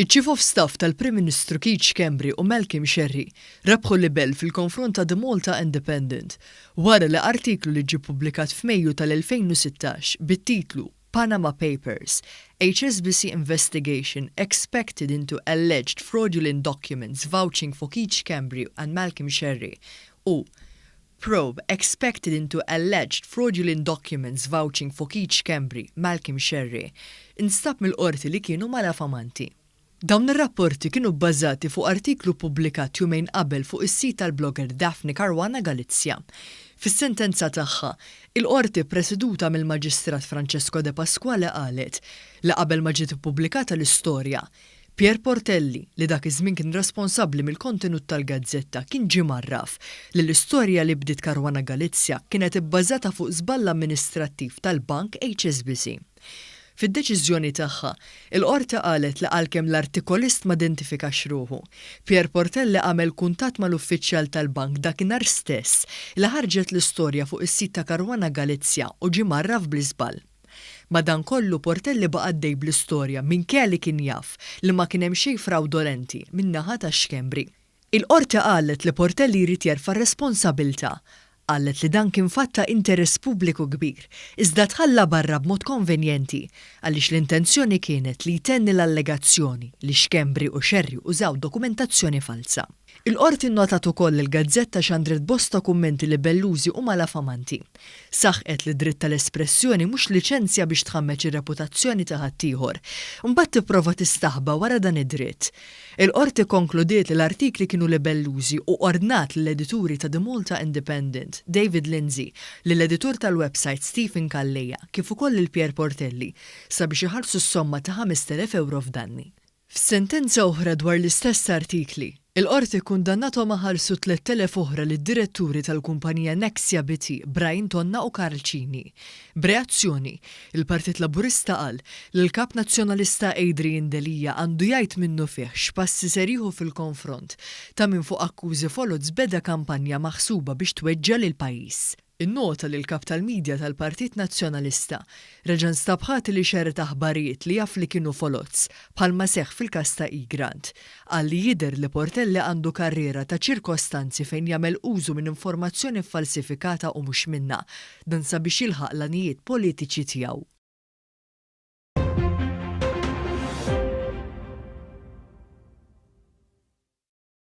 Iċ-Chief of Staff tal-Prim Ministru Keith Schembri u Malcolm Sherry rebħu libel fil-konfront ta' The Malta Independent wara li artiklu li ġie ppubblikat f'Mejju tal-2016 bit-titlu Panama Papers, HSBC investigation expected into alleged fraudulent documents vouching for Keith Schembri and Malcolm Sherry u Probe expected into alleged fraudulent documents vouching for Keith Schembri, Malcolm Sherry, instab mill-qorti li kienu malafamanti. Dawn ir-rapporti kienu bbażati fuq artiklu pubblikat jumejn qabel fuq is-sit tal-blogger Daphne Caruana Galizia. Fis-sentenza tagħha, il-qorti preseduta mill-Maġistrat Francesco De Pasquale qalet li qabel ma ġiet ippubblikata l-istorja, Pier Portelli, li dak iż-żmien kien responsabbli mill-kontenut tal-gazzetta, kien ġie marraf li l-istorja li bdiet Caruana Galizia kienet ibbażata fuq żball amministrattiv tal-bank HSBC. Fid-deċiżjoni tagħha, il-qorti qalet li għalkemm l-artikolist ma identifikax ruħu, Pier Portelli għamel kuntatt mal-uffiċjal tal-bank dakinhar stess li ħarġet l-istorja fuq is-sit ta' Caruana Galizia u ġie marraf bl-iżball. Madankollu Portelli baqa' għaddej bl-istorja minkejja li kien jaf li ma kien hemm xejn fraudolenti min-naħa ta' Schembri. Il-qorti qalet li Portelli jrid jerfa' responsabbiltà. Qalet li dan kien fatta interess pubbliku kbir, iżda tħalla barra b'mod konvenjenti għaliex l-intenzjoni kienet li jtenni l-allegazzjoni li Schembri u Sherry użaw dokumentazzjoni falsa. Il-qorti nnotat ukoll il-gazzetta xandret bosta kummenti libellużi u malafamanti. Saħqet li dritt tal-espressjoni mhux liċenzja biex tħammeċ ir-reputazzjoni ta' ħaddieħor, imbagħad tipprova tistaħba wara dan id-dritt. Il-qorti konkludiet li l-artikli kienu libellużi u ordnat lill-edituri ta' The Malta Independent, David Lindsay, lill-editur tal-website Stephen Calleja, kif ukoll lil Pier Portelli, sabiex iħallsu s-somma ta' 5,000 euro f'danni. F'sentenza oħra dwar l-istess artikli, il-qorti kundannathom ħallsu 3,000 oħra lid-diretturi tal-kumpanija Nexia BT, Brian Tonna u Karl Cini. B'reazzjoni, il-Partit Laburista qal li l-kap nazzjonalista Adrian Delija għandu jgħid minnu fih x'passi ser jieħu fil-konfront ta' min fuq akkużi folots beda kampanja maħsuba biex tweġġel il-pajjiż. Innota li l-kap tal-medja tal-Partit Nazzjonalista reġan stabħat li xeret aħbarijiet li jaf li kienu folots bħalma seħħ fil-każ ta' Grant għalli jidher li Portelli għandu karriera ta' ċirkostanzi fejn jagħmel użu minn informazzjoni falsifikata u mhux minnha dan sabiex jilħaq l-anijiet politiċi tiegħu.